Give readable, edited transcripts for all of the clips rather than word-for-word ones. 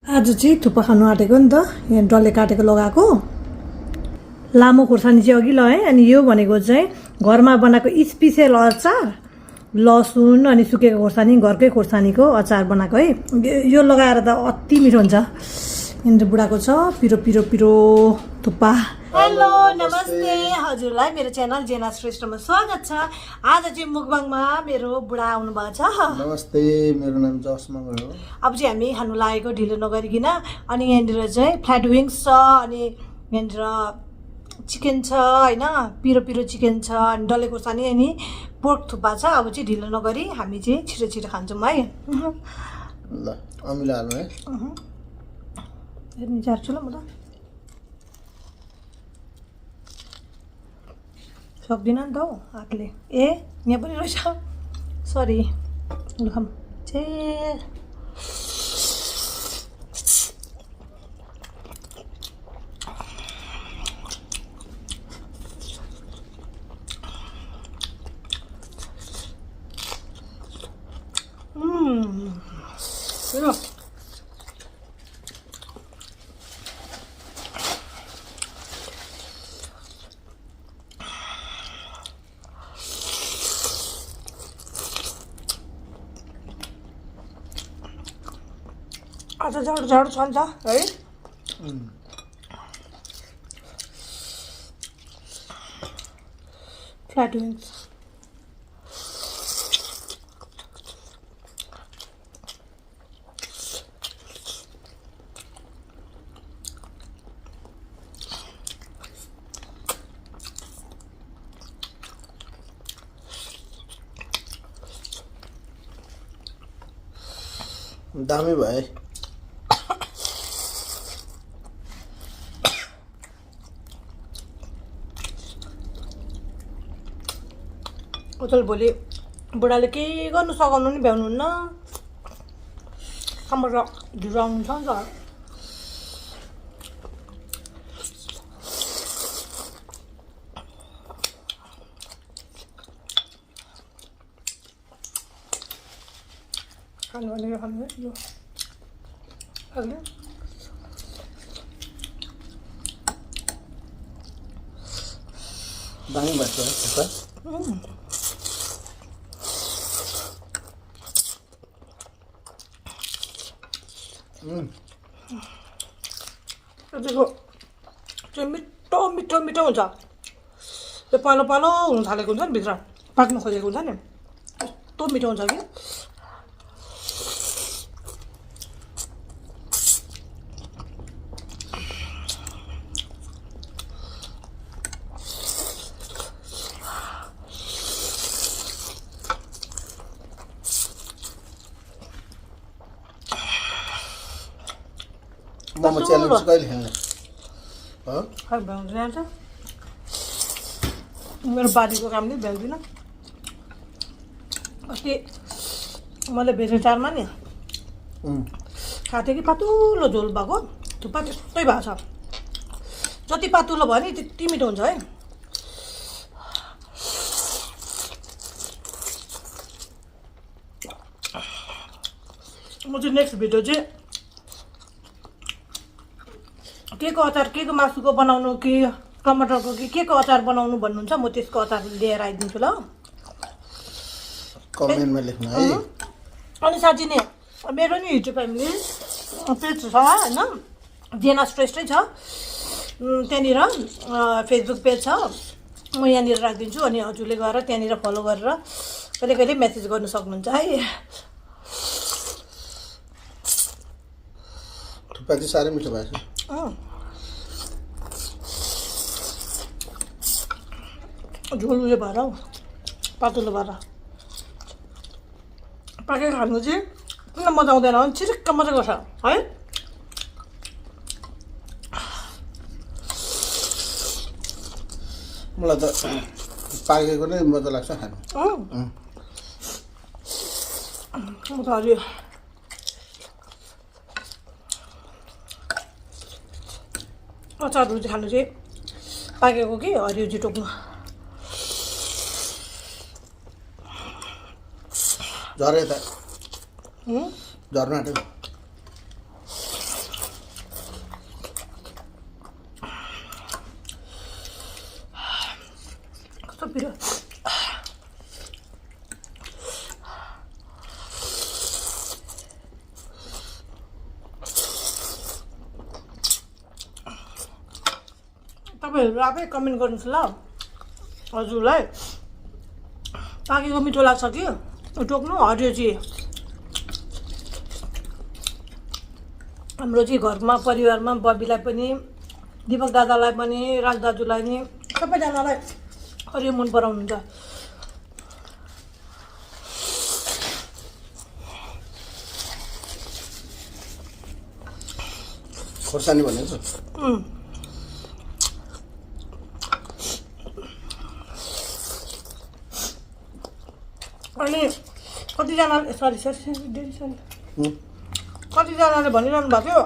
आज चाहिँ थुक्पा खानु आँटेको नि त यहाँ डल्ले काटेको लगाएको लामो खोर्सानी चाहिँ अघि लगाएँ अनि यो भनेको चाहिँ घरमा बनाएको स्पेसल अचार लसुन अनि सुकेको खोर्सानी घरकै खोर्सानीको अचार बनाएको है यो लगाएर त अति मिठो हुन्छ यहाँनिर बुढाको छ पिरो पिरो पिरो थुक्पा हेलो नमस्ते हजुरलाई मेरो च्यानल जेना श्रेष्ठमा स्वागत छ आज चाहिँ मुकबाङमा मेरो बुढा आउनु भएको छ नमस्ते मेरो नाम जसमा हो अब चाहिँ हामी खानु लागेको ढिलो नगरिकन अनि यहाँनिर चाहिँ फ्ल्याट विङ्स छ अनि यहाँनिर चिकन छ होइन पिरो पिरो चिकन छ अनि डल्ले खोर्सानी अनि पोर्क थुक्पा छ अब चाहिँ ढिलो नगरी हामी चाहिँ छिटो छिटो खान्छौँ है ल अमिलो हाल्नु है हेर्नु चार्छु ल म त सक्दिनँ नि त हौ हातले ए यहाँ पनि रहेछ सरी लुखाम चाहिँ आज झाडु झाडु छ नि त है फ्ल्याट विङ्स दामी भयो उतल भोलि बुढाले केही गर्नु सघाउनु नि भ्याउनुहुन्न कमर ढिलो आउनुहुन्छ नि त खानु भनेको खानु है यो अघि दामी भएको है यतिको चाहिँ मिठो मिठो मिठो हुन्छ त्यो पालो पालो हुनु थालेको हुन्छ नि भित्र पाक्नु खोजेको हुन्छ नि यस्तो मिठो हुन्छ कि मोमो च्यालेन्ज कहिले खेल्ने हो खै भ्याउँछ जान्छ मेरो बारीको कामले भ्याउँदिनँ अस्ति मैले भेटेँ चारमा नि खाएको थिएँ कि पातुलो झोल भएको थुक्पा त्यस्तै भएको छ जति पातुलो भयो नि त्यति मिठो हुन्छ है म चाहिँ नेक्स्ट भिडियो चाहिँ के को अचार के को मासुको बनाउनु कि टमाटरको कि के को अचार बनाउनु भन्नुहुन्छ म त्यसको अचार लिएर आइदिन्छु ल कमेन्टमा लेख्नु है अनि साँच्ची नै मेरो नि युट्युब फ्यामिली पेज छ होइन जेना श्रेष्ठै छ त्यहाँनिर फेसबुक पेज छ म यहाँनिर राखिदिन्छु अनि हजुरले गएर त्यहाँनिर फलो गरेर कहिले कहिले मेसेज गर्नु सक्नुहुन्छ है थुक्पा चाहिँ साह्रै मिठो भएको छ झोल उयो भएर हौ पातुलो भएर पाकेको खानु चाहिँ किन मजा आउँदैन भने चिरिक्क मजा गर्छ है मलाई त पाकेको नै मजा लाग्छ खानु म त हरियो अचारहरू चाहिँ खानु चाहिँ पाकेको कि हरियो चाहिँ टोक्नु झरे त झर्न आँट्यो कस्तो पिरो तपाईँहरू आफै कमेन्ट गर्नुहोस् ल हजुरलाई पाकेको मिठो लाग्छ कि टोक्नु हरियो चाहिँ हाम्रो चाहिँ घरमा परिवारमा बबीलाई पनि दिपक दादालाई पनि राज दाजुलाई नि सबैजनालाई हरियो मन पराउनुहुन्छ खोर्सानी भनेको अनि कतिजनाले सरी कतिजनाले भनिरहनु भएको थियो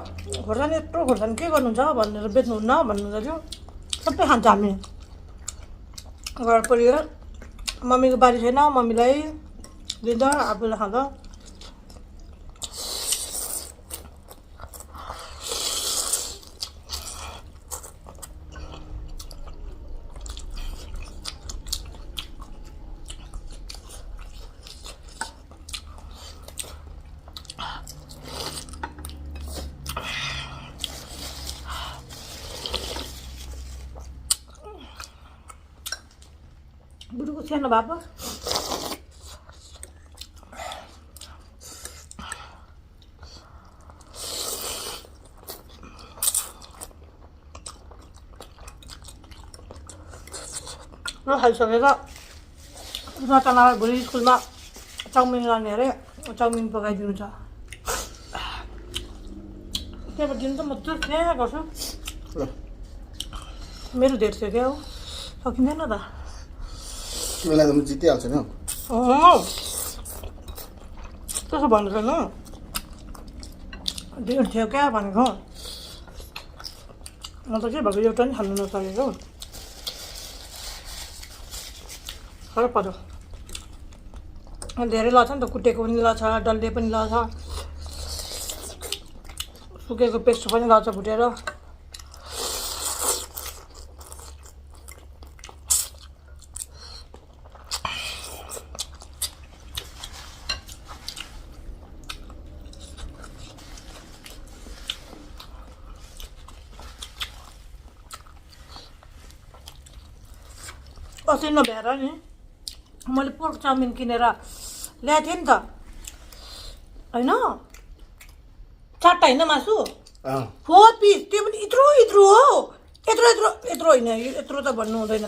खोर्सानी यत्रो खोर्सानी के गर्नुहुन्छ भनेर बेच्नुहुन्न भन्नुहुन्छ थियो सबै खान्छ हामी घर परिवार मम्मीको बारी छैन मम्मीलाई दिन्छ आफूलाई खान्छ बुढोको सानो बाबा र खाइसकेर रचनालाई भोलि स्कुलमा चाउमिन लाने अरे चाउमिन पकाइदिनु छ त्यहाँबाट दिनु त म त्यो त्यहाँ गर्छु मेरो धेर थियो क्या हो सकिँदैन त मलाई त म जितिहाल्छु नि त्यसो भनेको न धेर थियो क्या भनेको म त के भएको एउटा नि खानु नसकेको साह्रो पर्यो धेरै लछ नि त कुटेको पनि लछ डल्ले पनि लछ सुकेको पेस्ट पनि लछ भुटेर अस्ति नभ्याएर नि मैले पोर्क चाउमिन किनेर ल्याएको थिएँ नि त होइन 4टा होइन मासु 4 पिस त्यो पनि यत्रो यत्रो हो यत्रो यत्रो यत्रो होइन यत्रो त भन्नु हुँदैन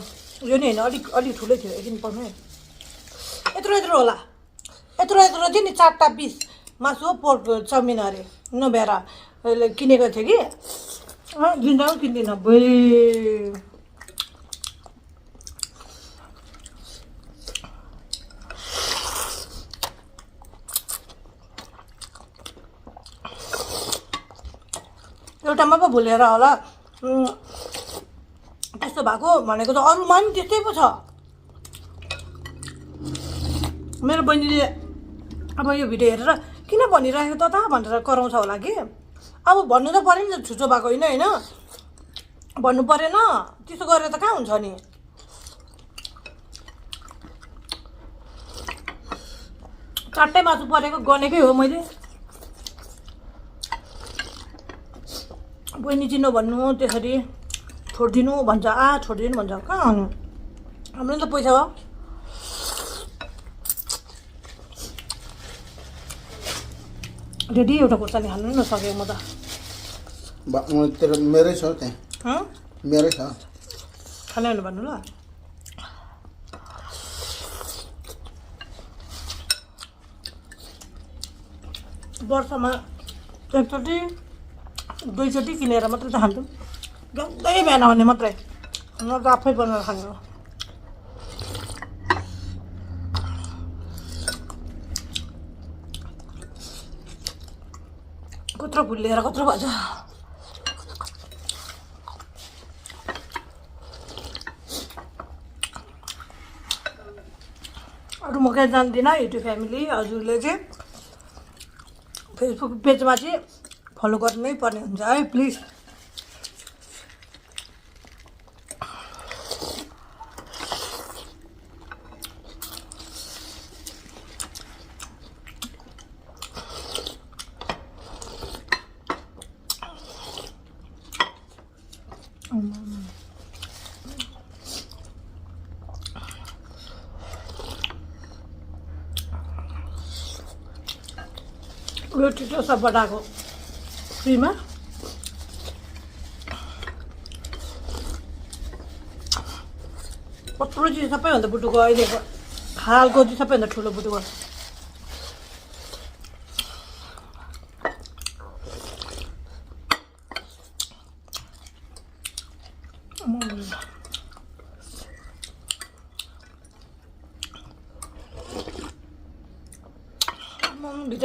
यो नि होइन अलिक ठुलै थियो एकदिन पाउनु यत्रो यत्रो होला यत्रो यत्रो थियो नि 4टा पिस मासु हो पोर्क चाउमिन अरे नभ्याएर किनेको थियो कि दिँदा पनि किन्दिनँ भए एउटामा पो भुलेर होला त्यस्तो भएको भनेको त अरूमा पनि त्यस्तै पो छ मेरो बहिनीले अब यो भिडियो हेरेर किन भनिरहेको त भनेर कराउँछ होला कि अब भन्नु त पऱ्यो नि त छुचो भएको होइन होइन भन्नु परेन त्यसो गरेर त कहाँ हुन्छ नि चारटै मासु परेको गनेकै हो मैले बहिनी चिन्नु भन्नु त्यसरी छोडिदिनु भन्छ छोडिदिनु भन्छ कहाँ हुनु हाम्रो त पैसा हो रेडी एउटा खुर्सानी खानु नसकेँ म त मेरै छ त्यहाँ मेरै छ खाने भने भन्नु ल वर्षमा एकचोटि 2 चोटि किनेर मात्रै त खान्छौँ जम्दै बिहान भने मात्रै न त आफै बनाएर खाने हो कत्रो भुलिएर कत्रो भन्छ अरू म कहीँ जान्दिनँ युट्युब फ्यामिली हजुरले चाहिँ फेसबुक पेजमा चाहिँ फलो गर्नै पर्ने हुन्छ है प्लिज यो छिटो सब बनाएको फ्रीमा कत्रो चिज सबैभन्दा बुटुको अहिलेको हालको चाहिँ सबैभन्दा ठुलो बुटुको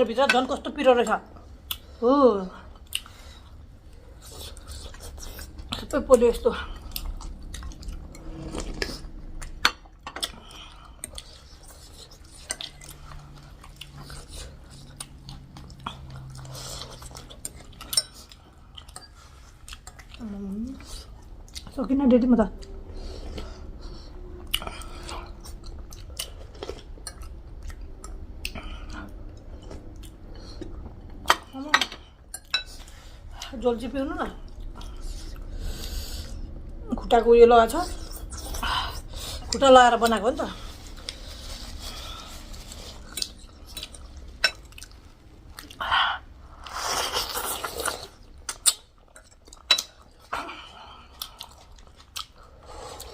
भित्र झन् कस्तो पिरो रहेछ हो सबै पोल्यो यस्तो सकिन डेटी म त झोल चाहिँ पिउनु न खुट्टाको उयो लगाएको छ खुट्टा लगाएर बनाएको हो नि त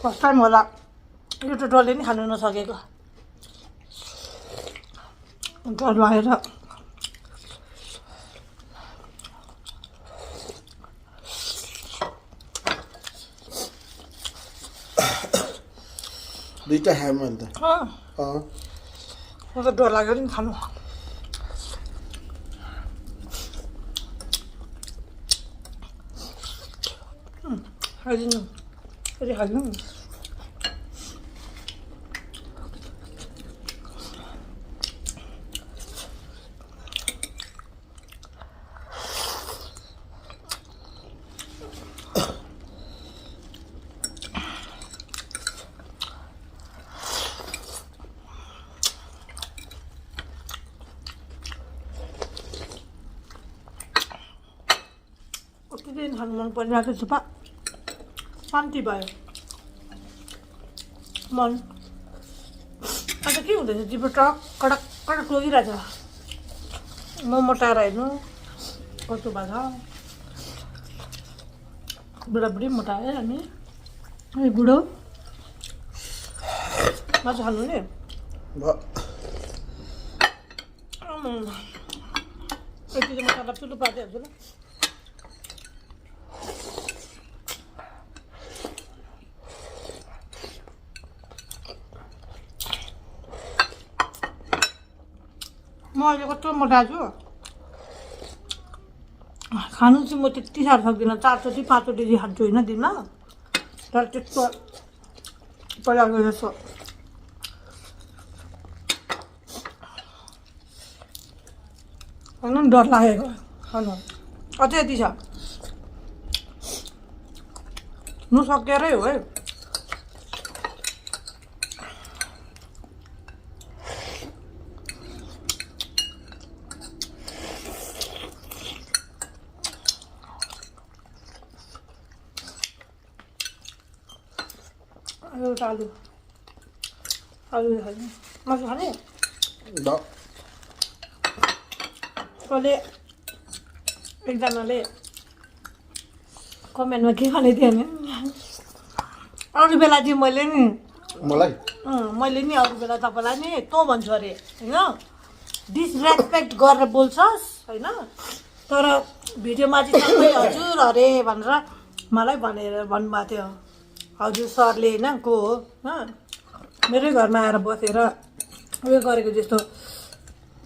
फर्स्ट टाइम होला यो डरले नि खानु नसकेको डर लागेर दुईटा खाएँ मैले त म त डर लाग्यो नि खानु खाइदिनु फेरि खाइदिनु दिन खानु मन परिरहेको थुक्पा शान्ति भयो मन अन्त के हुँदैछ जिब्रो टक कडक कडक लोगिरहेछ म मोटाएर हेर्नु कस्तो भएको छ बुढाबुढी मोटायो हामी ए बुढो मासु खानु नि यति चाहिँ म तपाईँलाई चुलो पारिदिइहाल्छु ल म अहिले कस्तो मोटाएको छु खानु चाहिँ म त्यति साह्रो सक्दिनँ 4चोटि 5चोटि खान्छु होइन दिनमा तर त्यस्तो पहिलाको जस्तो खानु डर लागेको खानु अझै यति छ नु सकेरै हो है आलु आलु खाने मासु खाने कसले एकजनाले कमेन्टमा के खाने थियो नि अरू बेला चाहिँ मैले नि मैले नि अरू बेला तपाईँलाई नि तँ भन्छु अरे होइन डिसरेस्पेक्ट गरेर बोल्छस् होइन तर भिडियोमा चाहिँ सबै हजुर अरे भनेर मलाई भनेर भन्नुभएको थियो हजुर सरले होइन को हो मेरै घरमा आएर बसेर उयो गरेको जस्तो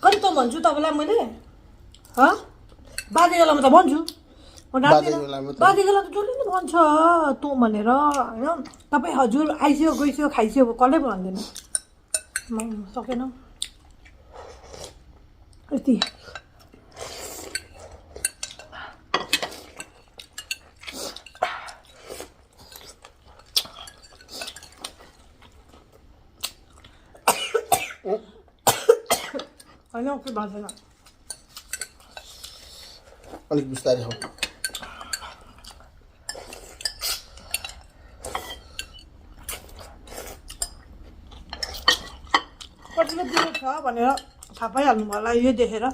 कति त भन्छु तपाईँलाई मैले बाजे बेलामा त भन्छु म बाजे बेला त जसले नि भन्छ तँ भनेर होइन तपाईँ हजुर आइस्यो गइस्यो खाइस्यो कसले भन्दैन म सकेन यति होइन के भाँच्दैन अलिक बिस्तारै हो छ भनेर थाहा पाइहाल्नु भयो होला यो देखेर।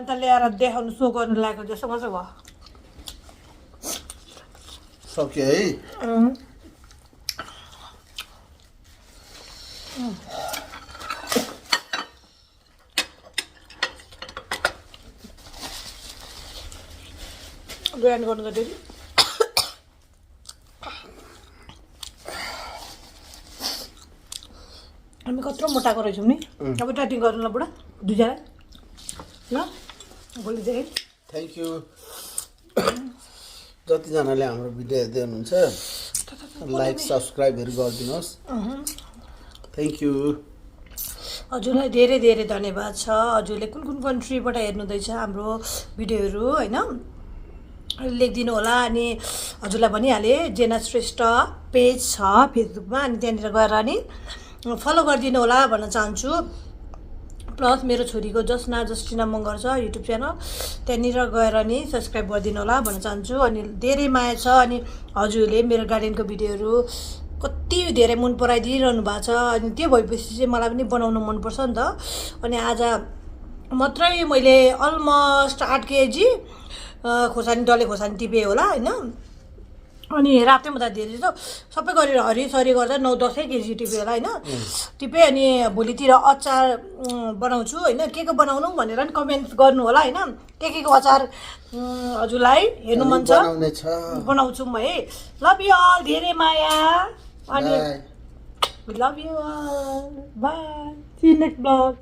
त ल्याएर देखाउनु सो गर्नु लागेको जस्तो मजा भयो। सक्यो है। ग्राइन्ड गर्नु त दिदी हामी कत्रो मोटाएको रहेछौँ नि। अब डाइटिङ गर्नु ल बुढा दुईजना ल भोलिदेखि। थ्याङ्क यू जतिजनाले हाम्रो भिडियो हेर्दै हुनुहुन्छ लाइक सब्सक्राइबहरू गरिदिनुहोस्। थ्याङ्क यू हजुरलाई धेरै धेरै धन्यवाद छ। हजुरले कुन कुन कन्ट्रीबाट हेर्नुहुँदैछ हाम्रो भिडियोहरू होइन लेखिदिनु होला। अनि हजुरलाई भनिहालेँ जेना श्रेष्ठ पेज छ फेसबुकमा अनि त्यहाँनिर गएर अनि फलो गरिदिनु होला भन्न चाहन्छु। प्लस मेरो छोरीको जसना जस्टिना मगर छ युट्युब च्यानल त्यहाँनिर गएर नि सब्सक्राइब गरिदिनु होला भन्न चाहन्छु। अनि धेरै माया छ। अनि हजुरले मेरो गार्डनको भिडियोहरू कति धेरै मन पराइदिइरहनु भएको छ। अनि त्यो भएपछि चाहिँ मलाई पनि बनाउनु मनपर्छ नि त। अनि आज मात्रै मैले अलमोस्ट 8 केजी खोर्सानी डल्ले खोर्सानी टिपेँ होला होइन। अनि रातैमा त धेरै त सबै गरेर हरिसरी गर्दा 9-10 केजी टिपेँ होला होइन टिपेँ। अनि भोलितिर अचार बनाउँछु होइन के बनाउनु भनेर नि कमेन्ट गर्नु होला होइन। के को अचार हजुरलाई हेर्नु मन छ बनाउँछु म है। लभ यु अल धेरै माया अनि love you all bye see you next blog.